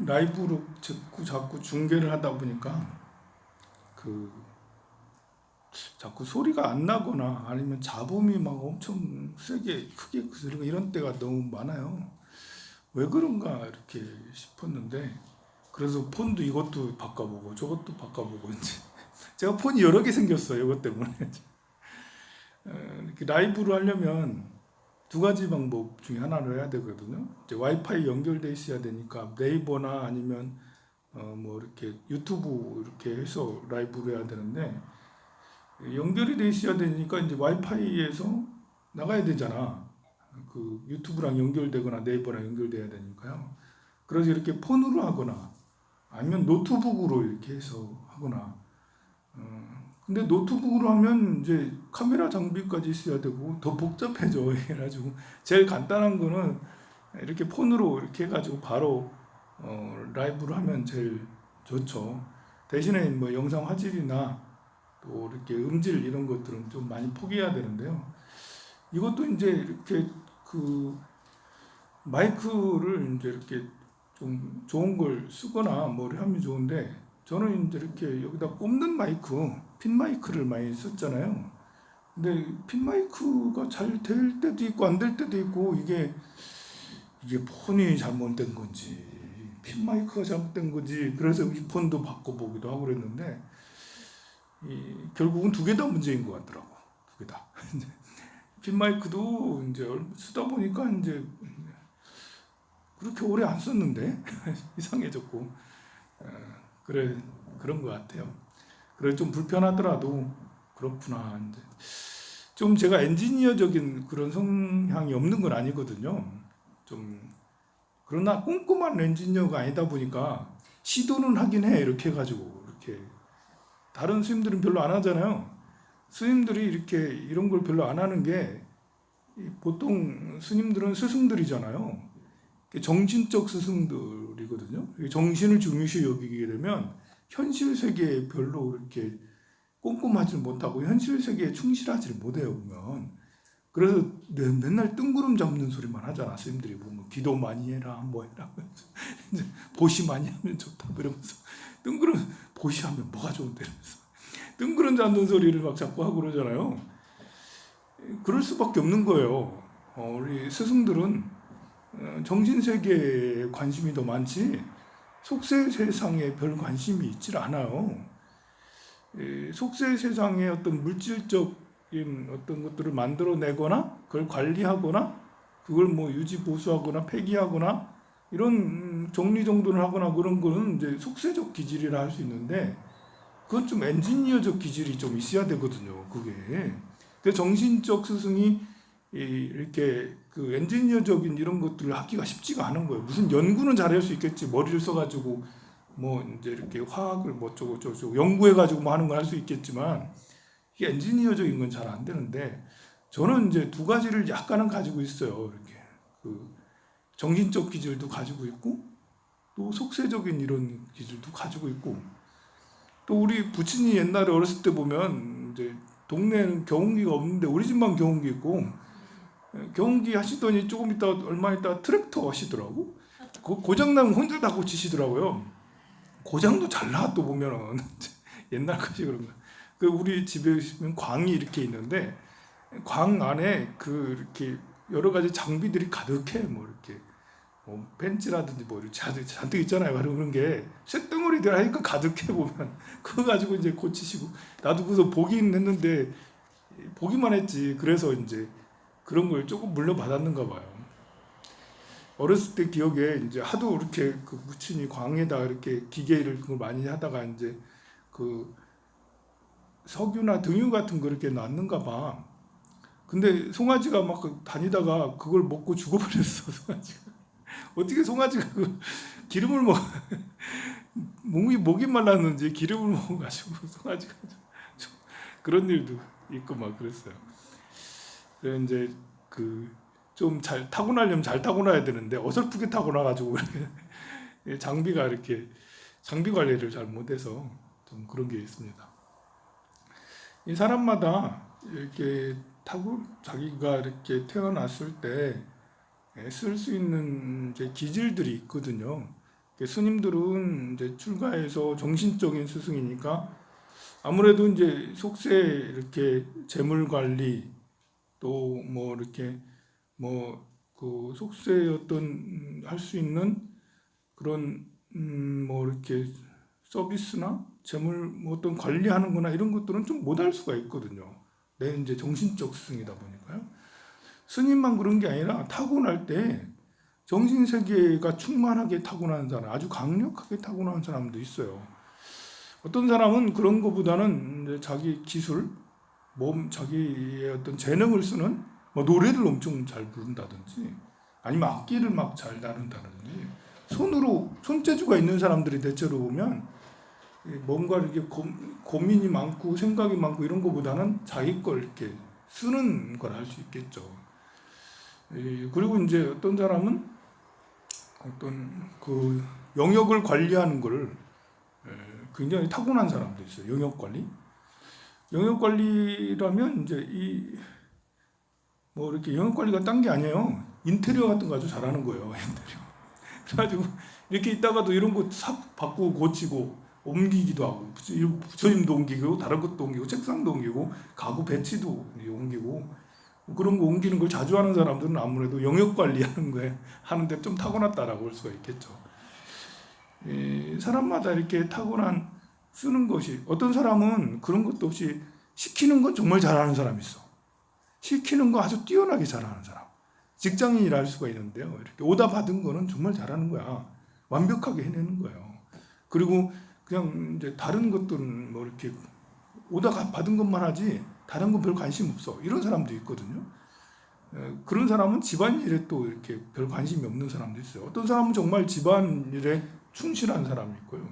라이브로 자꾸 중계를 하다 보니까 자꾸 소리가 안 나거나 아니면 잡음이 막 엄청 세게 크게 들리고 이런 때가 너무 많아요. 왜 그런가 이렇게 싶었는데, 그래서 폰도 이것도 바꿔보고 저것도 바꿔보고 이제 제가 폰이 여러 개 생겼어요. 이것 때문에. 이렇게 라이브로 하려면 두 가지 방법 중에 하나를 해야 되거든요. 이제 와이파이 연결돼 있어야 되니까 네이버나 아니면 뭐 이렇게 유튜브 이렇게 해서 라이브로 해야 되는데, 연결이 돼 있어야 되니까 이제 와이파이에서 나가야 되잖아. 그 유튜브랑 연결되거나 네이버랑 연결돼야 되니까요. 그래서 이렇게 폰으로 하거나 아니면 노트북으로 이렇게 해서 하거나. 근데 노트북으로 하면 이제 카메라 장비까지 있어야 되고 더 복잡해져. 그래가지고 제일 간단한 거는 이렇게 폰으로 이렇게 해가지고 바로 라이브로 하면 제일 좋죠. 대신에 뭐 영상 화질이나 또 이렇게 음질 이런 것들은 좀 많이 포기해야 되는데요. 이것도 이제 이렇게 그 마이크를 이제 이렇게 좀 좋은 걸 쓰거나 뭐를 하면 좋은데, 저는 이제 이렇게 여기다 꼽는 마이크, 핀 마이크를 많이 썼잖아요. 근데 핀 마이크가 잘 될 때도 있고 안 될 때도 있고, 이게 폰이 잘못된 건지 핀 마이크가 잘못된 건지, 그래서 이 폰도 바꿔보기도 하고 그랬는데 결국은 두 개 다 문제인 것 같더라고. 두 개 다. 핀 마이크도 이제 쓰다 보니까 이제 그렇게 오래 안 썼는데 이상해졌고, 그런 것 같아요. 그래 좀 불편하더라도 그렇구나. 이제 좀 제가 엔지니어적인 그런 성향이 없는 건 아니거든요. 좀 그러나 꼼꼼한 엔지니어가 아니다 보니까 시도는 하긴 해. 이렇게 해가지고 이렇게 다른 스님들은 별로 안 하잖아요. 스님들이 이렇게 이런 걸 별로 안 하는 게, 보통 스님들은 스승들이잖아요. 정신적 스승들이거든요. 정신을 중요시 여기게 되면 현실 세계에 별로 이렇게 꼼꼼하지 못하고 현실 세계에 충실하지 못해요, 보면. 그래서 맨날 뜬구름 잡는 소리만 하잖아. 스님들이 보면 기도 많이 해라, 뭐 해라, 보시 많이 하면 좋다 그러면서 뜬구름 보시하면 뭐가 좋은데 이러면서 뜬구름 잡는 소리를 막 자꾸 하고 그러잖아요. 그럴 수밖에 없는 거예요. 우리 스승들은 정신 세계에 관심이 더 많지 속세 세상에 별 관심이 있질 않아요. 속세 세상의 어떤 물질적인 어떤 것들을 만들어내거나 그걸 관리하거나 그걸 뭐 유지 보수하거나 폐기하거나 이런 정리정돈을 하거나 그런 거는 이제 속세적 기질이라 할 수 있는데, 그건 좀 엔지니어적 기질이 좀 있어야 되거든요. 그게. 근데 정신적 스승이 이렇게 그 엔지니어적인 이런 것들을 하기가 쉽지가 않은 거예요. 무슨 연구는 잘할 수 있겠지. 머리를 써가지고 뭐 이제 이렇게 화학을 뭐 어쩌고 저쩌고 연구해가지고 뭐 하는 걸 할 수 있겠지만, 이게 엔지니어적인 건 잘 안 되는데, 저는 이제 두 가지를 약간은 가지고 있어요. 이렇게 그 정신적 기질도 가지고 있고 또 속세적인 이런 기질도 가지고 있고, 또 우리 부친이 옛날에 어렸을 때 보면 이제 동네에는 경운기가 없는데 우리 집만 경운기 있고, 경운기 하시더니 조금 있다 얼마 있다 트랙터 하시더라고. 고장나면 혼자 다 고치시더라고요. 고장도 잘 나. 또 보면은 옛날 것이 그런가. 그 우리 집에 있으면 광이 이렇게 있는데 광 안에 그 이렇게 여러 가지 장비들이 가득해. 뭐 이렇게 뭐 벤치라든지 뭐 이렇게 잔뜩 있잖아요. 그런 게 쇳덩어리들 하니까 가득해 보면 그거 가지고 이제 고치시고, 나도 그래서 보긴 했는데 보기만 했지. 그래서 이제 그런 걸 조금 물려받았는가 봐요. 어렸을 때 기억에 이제 하도 이렇게 그 부친이 광에다 이렇게 기계를 그걸 많이 하다가 이제 그 석유나 등유 같은 거 이렇게 놨는가 봐. 근데 송아지가 막 다니다가 그걸 먹고 죽어버렸어. 송아지가. 어떻게 송아지가 그 기름을 먹 목이 말랐는지 기름을 먹어가지고 송아지가 그런 일도 있고 막 그랬어요. 그래서 이제 그 좀 잘 타고나려면 잘 타고나야 되는데 어설프게 타고나가지고 장비가 이렇게 장비 관리를 잘 못해서 좀 그런 게 있습니다. 이 사람마다 이렇게 자기가 이렇게 태어났을 때 쓸 수 있는 이제 기질들이 있거든요. 스님들은 이제 출가해서 정신적인 스승이니까 아무래도 이제 속세 이렇게 재물 관리 또 뭐 이렇게 뭐 그 속세의 어떤 할 수 있는 그런 뭐 이렇게 서비스나 재물 뭐 어떤 관리하는 거나 이런 것들은 좀 못할 수가 있거든요. 내 이제 정신적 스승이다 보니까요. 스님만 그런 게 아니라 타고날 때 정신 세계가 충만하게 타고나는 사람, 아주 강력하게 타고나는 사람도 있어요. 어떤 사람은 그런 것보다는 이제 자기 기술, 자기의 어떤 재능을 쓰는 뭐 노래를 엄청 잘 부른다든지 아니면 악기를 막 잘 다룬다든지 손재주가 있는 사람들이 대체로 보면 뭔가 이렇게 고민이 많고 생각이 많고 이런 것보다는 자기 걸 이렇게 쓰는 걸 할 수 있겠죠. 그리고 이제 어떤 사람은 어떤 그 영역을 관리하는 걸 굉장히 타고난 사람도 있어요. 영역 관리. 영역 관리라면 이제 뭐 이렇게 영역 관리가 딴 게 아니에요. 인테리어 같은 거 아주 잘하는 거예요. 인테리어. 그래가지고 이렇게 있다가도 이런 거 싹 바꾸고 고치고 옮기기도 하고 부처님도 옮기고 다른 것도 옮기고 책상도 옮기고 가구 배치도 옮기고 그런 거 옮기는 걸 자주 하는 사람들은 아무래도 영역 관리하는 거에 하는데 좀 타고났다라고 볼 수가 있겠죠. 사람마다 이렇게 타고난 쓰는 것이 어떤 사람은 그런 것도 없이 시키는 건 정말 잘하는 사람이 있어. 시키는 거 아주 뛰어나게 잘하는 사람. 직장인이라 할 수가 있는데요. 이렇게 오다 받은 거는 정말 잘하는 거야. 완벽하게 해내는 거예요. 그리고 그냥 이제 다른 것들은 뭐 이렇게 오다 받은 것만 하지 다른 건 별 관심 없어. 이런 사람도 있거든요. 그런 사람은 집안일에 또 이렇게 별 관심이 없는 사람도 있어요. 어떤 사람은 정말 집안일에 충실한 사람이 있고요.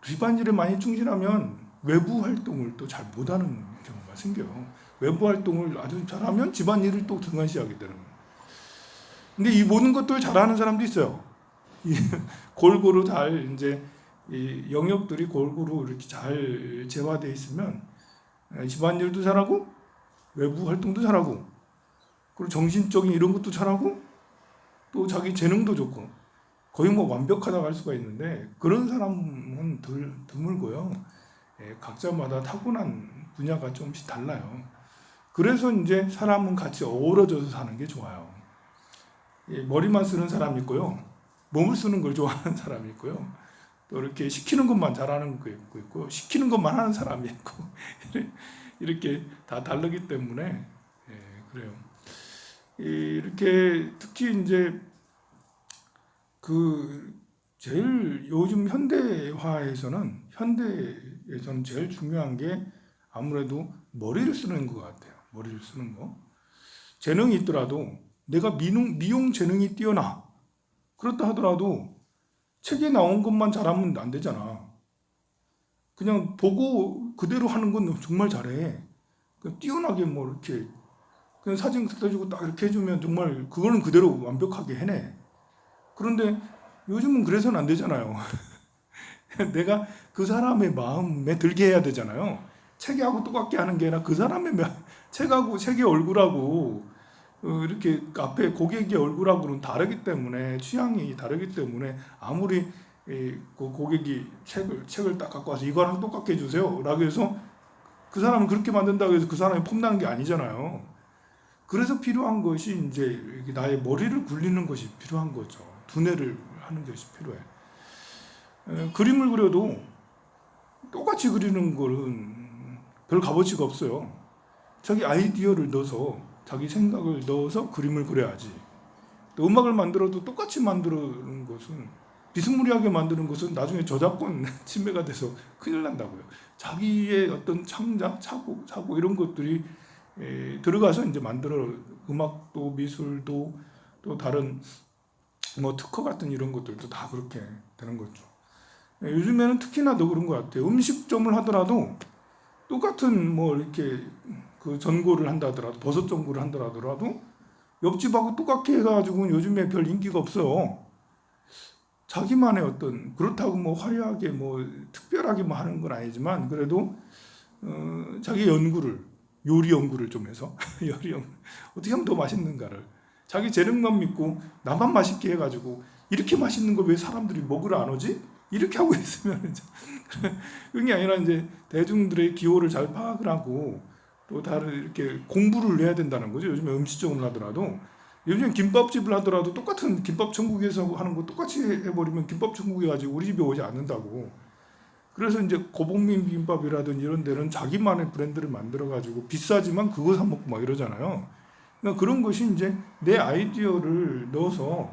집안일에 많이 충실하면 외부 활동을 또 잘 못하는 경우가 생겨요. 외부 활동을 아주 잘하면 집안일을 또 등한시하게 되는 거예요. 근데 이 모든 것들을 잘하는 사람도 있어요. 골고루 잘 이제 이 영역들이 골고루 이렇게 잘 재화되어 있으면 집안일도 잘하고 외부 활동도 잘하고 그리고 정신적인 이런 것도 잘하고 또 자기 재능도 좋고 거의 뭐 완벽하다고 할 수가 있는데 그런 사람은 드물고요. 각자마다 타고난 분야가 조금씩 달라요. 그래서 이제 사람은 같이 어우러져서 사는 게 좋아요. 머리만 쓰는 사람이 있고요. 몸을 쓰는 걸 좋아하는 사람이 있고요. 또 이렇게 시키는 것만 잘하는 거 있고 시키는 것만 하는 사람이 있고 이렇게 다 다르기 때문에 그래요. 이렇게 특히 이제 그 제일 요즘 현대에서는 제일 중요한 게 아무래도 머리를 쓰는 것 같아요. 머리를 쓰는 거. 재능이 있더라도 내가 미용 재능이 뛰어나. 그렇다 하더라도 책에 나온 것만 잘하면 안 되잖아. 그냥 보고 그대로 하는 건 정말 잘해. 뛰어나게 뭐 이렇게 그냥 사진 갖다 주고 딱 이렇게 해주면 정말 그거는 그대로 완벽하게 해내. 그런데 요즘은 그래서는 안 되잖아요. 내가 그 사람의 마음에 들게 해야 되잖아요. 책하고 똑같게 하는 게 아니라 그 사람의 책하고 책의 얼굴하고 이렇게 앞에 고객의 얼굴하고는 다르기 때문에 취향이 다르기 때문에 아무리 그 고객이 책을 딱 갖고 와서 이거랑 똑같게 해주세요 라고 해서 그 사람을 그렇게 만든다고 해서 그 사람이 폼나는 게 아니잖아요. 그래서 필요한 것이 이제 나의 머리를 굴리는 것이 필요한 거죠. 두뇌를 하는 것이 필요해. 그림을 그려도 똑같이 그리는 거는 별 값어치가 없어요. 자기 아이디어를 넣어서 자기 생각을 넣어서 그림을 그려야지. 또 음악을 만들어도 똑같이 만드는 것은 비스무리하게 만드는 것은 나중에 저작권 침해가 돼서 큰일 난다고요. 자기의 어떤 창작, 사고 이런 것들이 들어가서 이제 만들어 음악도 미술도 또 다른 뭐 특허 같은 이런 것들도 다 그렇게 되는 거죠. 요즘에는 특히나 더 그런 것 같아요. 음식점을 하더라도 똑같은 뭐 이렇게 그 전골을 한다 하더라도 버섯 전골을 한다 하더라도 옆집하고 똑같게 해가지고 요즘에 별 인기가 없어요. 자기만의 어떤 그렇다고 뭐 화려하게 뭐 특별하게 뭐 하는 건 아니지만 그래도 자기 요리 연구를 좀 해서 어떻게 하면 더 맛있는가를 자기 재능만 믿고 나만 맛있게 해가지고 이렇게 맛있는 걸 왜 사람들이 먹으러 안 오지? 이렇게 하고 있으면 이제 그게 아니라 이제 대중들의 기호를 잘 파악을 하고 또 다른 이렇게 공부를 해야 된다는 거죠. 요즘에 음식점을 하더라도 요즘 김밥집을 하더라도 똑같은 김밥 천국에서 하는 거 똑같이 해버리면 김밥 천국에 가지고 우리 집에 오지 않는다고. 그래서 이제 고봉민 비빔밥이라든 이런 데는 자기만의 브랜드를 만들어 가지고 비싸지만 그거 사 먹고 막 이러잖아요. 그러니까 그런 것이 이제 내 아이디어를 넣어서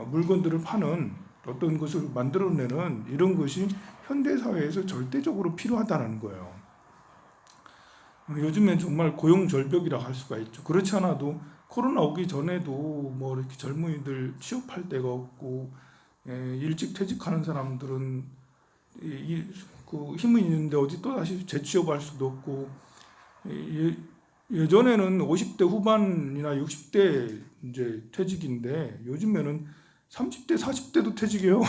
물건들을 파는 어떤 것을 만들어내는 이런 것이 현대 사회에서 절대적으로 필요하다는 거예요. 요즘엔 정말 고용 절벽이라 할 수가 있죠. 그렇지 않아도 코로나 오기 전에도 뭐 이렇게 젊은이들 취업할 데가 없고 일찍 퇴직하는 사람들은 그 힘은 있는데 어디 또 다시 재취업할 수도 없고 예전에는 50대 후반이나 60대 이제 퇴직인데 요즘에는 30대 40대도 퇴직이에요.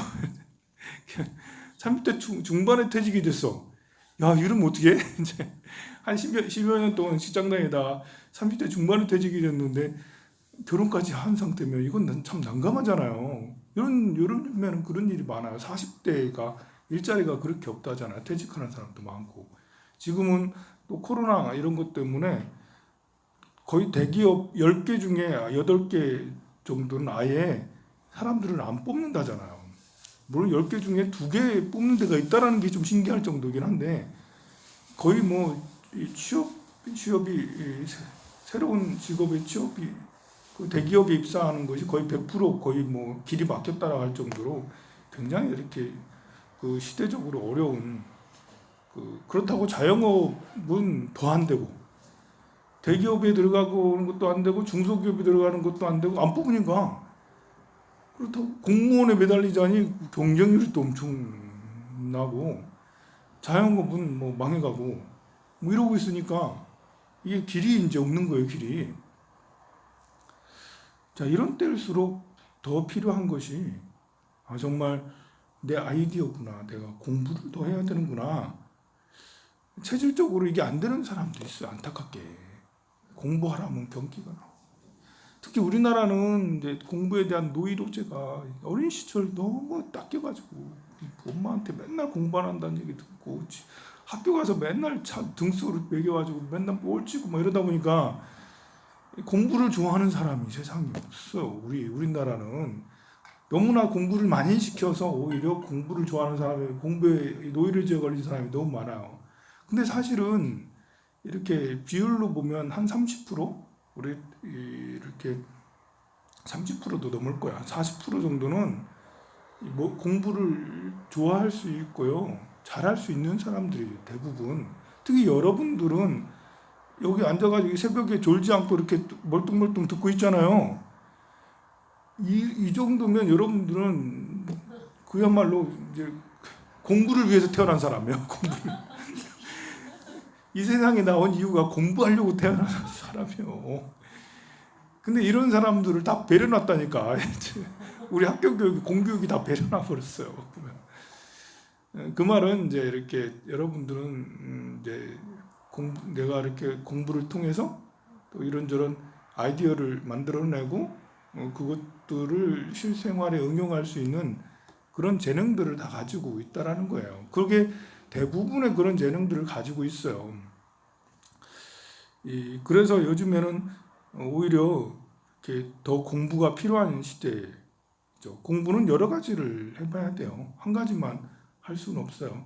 30대 중반에 퇴직이 됐어. 야, 이러면 어떻게 해? 이제 한 10여 년 동안 직장 다니다가 30대 중반에 퇴직이 됐는데 결혼까지 한 상태면 이건 참 난감하잖아요. 요즘에는 그런 일이 많아요. 40대가 일자리가 그렇게 없다잖아요. 퇴직하는 사람도 많고. 지금은 또 코로나 이런 것 때문에 거의 대기업 10개 중에 8개 정도는 아예 사람들을 안 뽑는다잖아요. 물론 10개 중에 2개 뽑는 데가 있다라는 게 좀 신기할 정도긴 한데 거의 뭐 취업이 새로운 직업의 취업이 그 대기업에 입사하는 것이 거의 100% 거의 뭐 길이 막혔다라 할 정도로 굉장히 이렇게 그 시대적으로 어려운 그렇다고 자영업은 더 안 되고 대기업에 들어가는 것도 안 되고 중소기업에 들어가는 것도 안 되고 안 뽑으니까 그렇다고 공무원에 매달리자니 경쟁률이 또 엄청 나고 자영업은 뭐 망해가고 뭐 이러고 있으니까 이게 길이 이제 없는 거예요, 길이. 자, 이런 때일수록 더 필요한 것이 정말 내 아이디어구나. 내가 공부를 더 해야 되는구나. 체질적으로 이게 안 되는 사람도 있어요, 안타깝게. 공부하라면 경기가 나와. 특히 우리나라는 이제 공부에 대한 노이로제가 어린 시절 너무 닦여가지고 엄마한테 맨날 공부 안 한다는 얘기 듣고 학교 가서 맨날 등수를 매겨가지고 맨날 꼴찌고 뭐 이러다 보니까 공부를 좋아하는 사람이 세상에 없어요. 우리나라는 너무나 공부를 많이 시켜서 오히려 공부를 좋아하는 사람이 공부에 노이로제에 걸린 사람이 너무 많아요. 근데 사실은 이렇게 비율로 보면 한 30% 우리 이렇게 30%도 넘을 거야. 40% 정도는 뭐 공부를 좋아할 수 있고요. 잘할 수 있는 사람들이 대부분. 특히 여러분들은 여기 앉아가지고 새벽에 졸지 않고 이렇게 멀뚱멀뚱 듣고 있잖아요. 이 정도면 여러분들은 그야말로 이제 공부를 위해서 태어난 사람이에요. 공부를. 이 세상에 나온 이유가 공부하려고 태어난 사람이에요. 근데 이런 사람들을 다 배려놨다니까. 우리 학교 교육, 공교육이 다 배려놔 버렸어요. 그 말은 이제 이렇게 여러분들은 이제 내가 이렇게 공부를 통해서 또 이런저런 아이디어를 만들어내고 그것들을 실생활에 응용할 수 있는 그런 재능들을 다 가지고 있다라는 거예요. 그게 대부분의 그런 재능들을 가지고 있어요. 그래서 요즘에는 오히려 이렇게 더 공부가 필요한 시대죠. 공부는 여러 가지를 해봐야 돼요. 한 가지만 할 수는 없어요.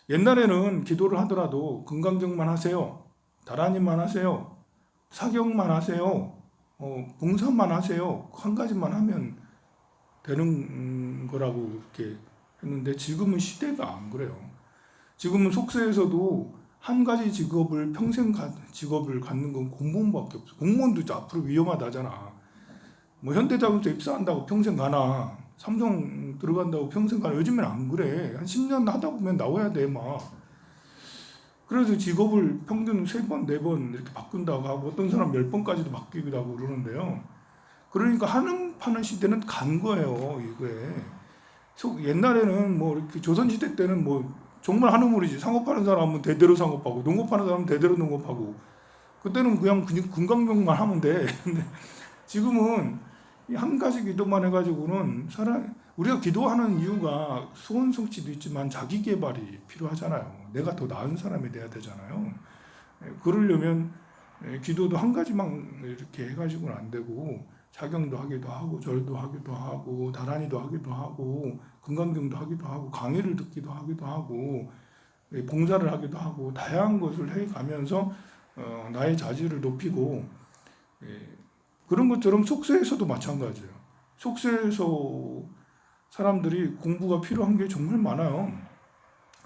옛날에는 기도를 하더라도 금강경만 하세요. 다라님만 하세요. 사경만 하세요. 봉사만 하세요. 한 가지만 하면 되는 거라고 이렇게 했는데 지금은 시대가 안 그래요. 지금은 속세에서도 한 가지 직업을 평생 직업을 갖는 건 공무원밖에 없어. 공무원도 앞으로 위험하다잖아. 뭐 현대자동차 입사한다고 평생 가나, 삼성 들어간다고 평생 가나. 요즘엔 안 그래. 한 10년 하다 보면 나와야 돼, 막. 그래서 직업을 평균 3번, 4번 이렇게 바꾼다고 하고 어떤 사람 10번까지도 바뀌기도 하고 그러는데요. 그러니까 파는 시대는 간 거예요, 이거에. 옛날에는 뭐 이렇게 조선시대 때는 뭐 정말 한우물이지. 상업하는 사람은 대대로 상업하고 농업하는 사람은 대대로 농업하고 그때는 그냥 금강경만 하면 돼. 근데 지금은 이 한 가지 기도만 해가지고는 우리가 기도하는 이유가 소원 성취도 있지만 자기 개발이 필요하잖아요. 내가 더 나은 사람이 돼야 되잖아요. 그러려면 기도도 한 가지만 이렇게 해가지고는 안 되고 자경도 하기도 하고 절도 하기도 하고 다란이도 하기도 하고 금강경도 하기도 하고 강의를 듣기도 하기도 하고 봉사를 하기도 하고 다양한 것을 해가면서 나의 자질을 높이고 그런 것처럼 속세에서도 마찬가지예요. 속세에서 사람들이 공부가 필요한 게 정말 많아요.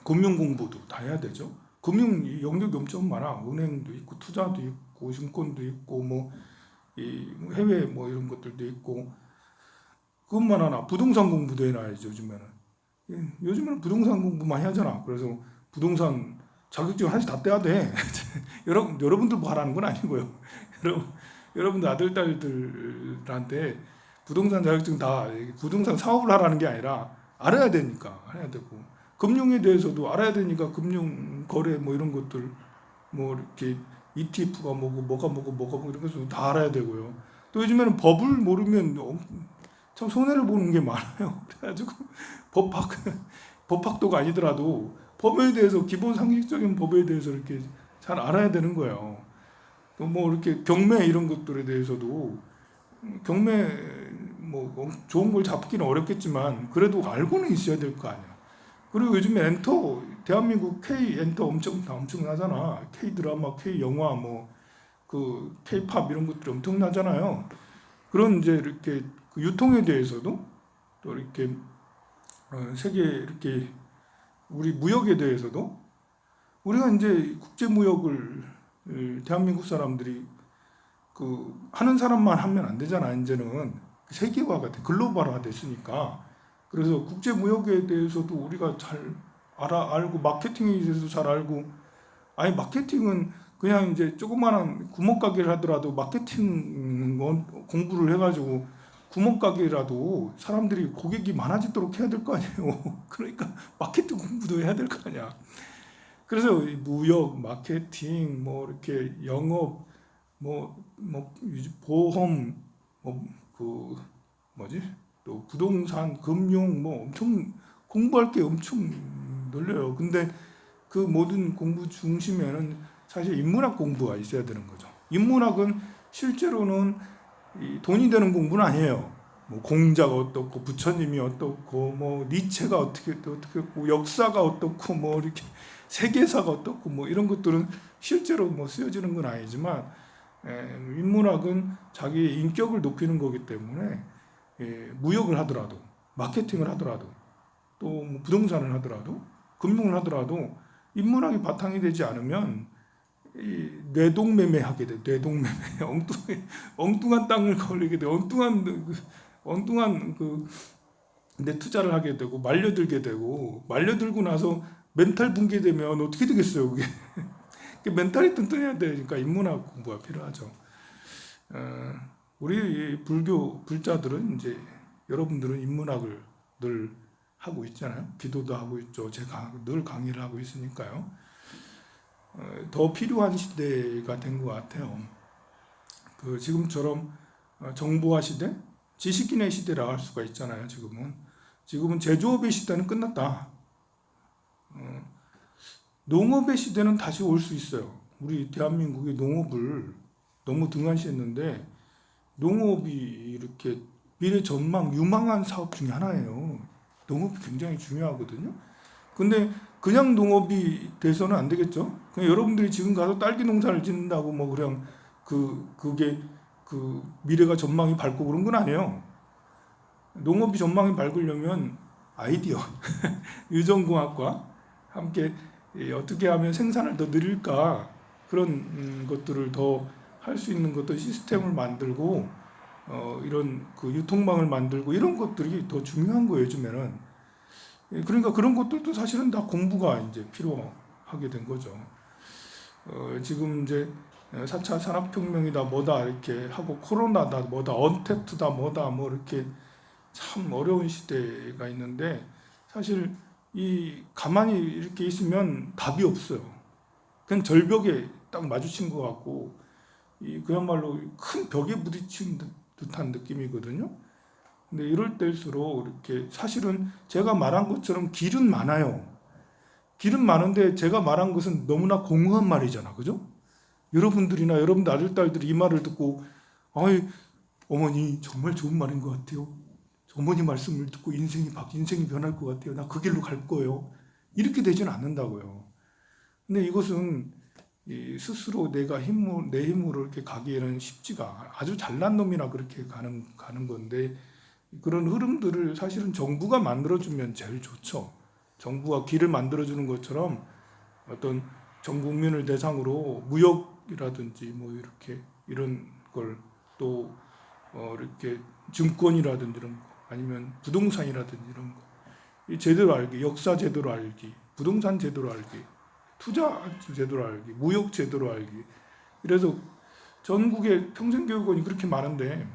금융 공부도 다 해야 되죠. 금융 영역이 엄청 많아. 은행도 있고 투자도 있고 증권도 있고 뭐 이 해외 뭐 이런 것들도 있고 그것만 하나 부동산 공부도 해놔야죠. 요즘에는 부동산 공부 많이 하잖아. 그래서 부동산 자격증 하나씩 다 떼야 돼. 여러분들 뭐 하라는 건 아니고요. 여러분들 아들 딸들한테 부동산 자격증 다 부동산 사업을 하라는 게 아니라 알아야 되니까 해야 되고 금융에 대해서도 알아야 되니까 금융 거래 뭐 이런 것들 뭐 이렇게 ETF가 뭐고 이런 것도 다 알아야 되고요. 또 요즘에는 법을 모르면 참 손해를 보는 게 많아요. 그래가지고 법학도가 아니더라도 법에 대해서 기본 상식적인 법에 대해서 이렇게 잘 알아야 되는 거예요. 또 뭐 이렇게 경매 이런 것들에 대해서도 경매 뭐 좋은 걸 잡기는 어렵겠지만 그래도 알고는 있어야 될 거 아니야. 그리고 요즘에 엔터 대한민국 K 엔터 엄청나잖아. K 드라마, K 영화 뭐 그 K 팝 이런 것들이 엄청나잖아요. 그런 이제 이렇게 그 유통에 대해서도 또 이렇게 세계 이렇게 우리 무역에 대해서도 우리가 이제 국제 무역을 대한민국 사람들이 그 하는 사람만 하면 안 되잖아. 이제는 세계화가 돼 글로벌화 됐으니까. 그래서 국제 무역에 대해서도 우리가 잘 알고 마케팅에 대해서도 잘 알고 아니 마케팅은 그냥 이제 조그마한 구멍가게를 하더라도 마케팅 공부를 해가지고 구멍가게라도 사람들이 고객이 많아지도록 해야 될 거 아니에요. 그러니까 마케팅 공부도 해야 될 거 아니야. 그래서 무역, 마케팅, 뭐 이렇게 영업, 뭐 보험, 뭐 뭐지? 또 부동산, 금융 뭐 엄청 공부할 게 엄청 늘려요. 근데 그 모든 공부 중심에는 사실 인문학 공부가 있어야 되는 거죠. 인문학은 실제로는 돈이 되는 공부는 아니에요. 뭐 공자가 어떻고 부처님이 어떻고 뭐 니체가 어떻게 했고 역사가 어떻고 뭐 이렇게 세계사가 어떻고 뭐 이런 것들은 실제로 뭐 쓰여지는 건 아니지만 인문학은 자기의 인격을 높이는 거기 때문에 무역을 하더라도 마케팅을 하더라도 또 뭐 부동산을 하더라도 금융을 하더라도 인문학이 바탕이 되지 않으면 뇌동매매하게 돼. 뇌동매매 엉뚱한 땅을 걸리게 돼. 엉뚱한 내 투자를 하게 되고 말려들게 되고 말려들고 나서 멘탈 붕괴되면 어떻게 되겠어요 그게. 멘탈이 튼튼해야 되니까 인문학 공부가 필요하죠. 우리 불교 불자들은 이제 여러분들은 인문학을 늘 하고 있잖아요. 기도도 하고 있죠. 제가 늘 강의를 하고 있으니까요. 더 필요한 시대가 된 것 같아요. 그 지금처럼 정보화 시대, 지식인의 시대라 할 수가 있잖아요. 지금은 제조업의 시대는 끝났다. 농업의 시대는 다시 올 수 있어요. 우리 대한민국이 농업을 너무 등한시했는데 농업이 이렇게 미래 전망 유망한 사업 중에 하나예요. 농업이 굉장히 중요하거든요. 근데 그냥 농업이 돼서는 안 되겠죠. 그냥 여러분들이 지금 가서 딸기 농사를 짓는다고 뭐 그냥 그게 그 미래가 전망이 밝고 그런 건 아니에요. 농업이 전망이 밝으려면 아이디어, 유전공학과 함께 어떻게 하면 생산을 더 늘릴까 그런 것들을 더 할 수 있는 것도 시스템을 만들고 이런 그 유통망을 만들고 이런 것들이 더 중요한 거예요. 요즘에는. 그러니까 그런 것들도 사실은 다 공부가 이제 필요하게 된 거죠. 지금 이제 4차 산업혁명이다 뭐다 이렇게 하고 코로나다 뭐다 언택트다 뭐다 뭐 이렇게 참 어려운 시대가 있는데 사실 이 가만히 이렇게 있으면 답이 없어요. 그냥 절벽에 딱 마주친 것 같고 그야말로 큰 벽에 부딪힌 듯한 느낌이거든요. 근데 이럴 때일수록 이렇게 사실은 제가 말한 것처럼 길은 많아요. 길은 많은데 제가 말한 것은 너무나 공허한 말이잖아, 그죠? 여러분들이나 여러분들 아들 딸들이 이 말을 듣고 아이 어머니 정말 좋은 말인 것 같아요. 어머니 말씀을 듣고 인생이 변할 것 같아요. 나 그 길로 갈 거예요. 이렇게 되지는 않는다고요. 근데 이것은 스스로 내 힘으로 이렇게 가기에는 쉽지가 아주 잘난 놈이나 그렇게 가는 건데 그런 흐름들을 사실은 정부가 만들어주면 제일 좋죠. 정부가 길을 만들어주는 것처럼 어떤 전 국민을 대상으로 무역이라든지 뭐 이렇게 이런 걸 또 이렇게 증권이라든지 이런 거 아니면 부동산이라든지 이런 거 이 제대로 알기, 역사 제대로 알기, 부동산 제대로 알기, 투자 제대로 알기, 무역 제대로 알기. 이래서 전국에 평생교육원이 그렇게 많은데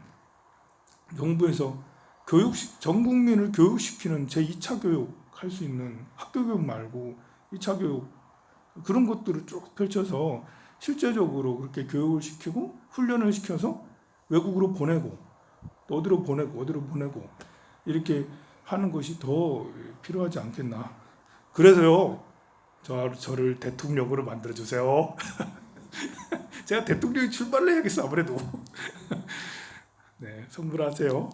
정부에서 전 국민을 교육시키는 제2차 교육 할 수 있는 학교 교육 말고 2차 교육 그런 것들을 쭉 펼쳐서 실제적으로 그렇게 교육을 시키고 훈련을 시켜서 외국으로 보내고 또 어디로 보내고 이렇게 하는 것이 더 필요하지 않겠나. 그래서요 저를 대통령으로 만들어 주세요. 제가 대통령이 출마를 해야겠어 아무래도. 네, 선물하세요.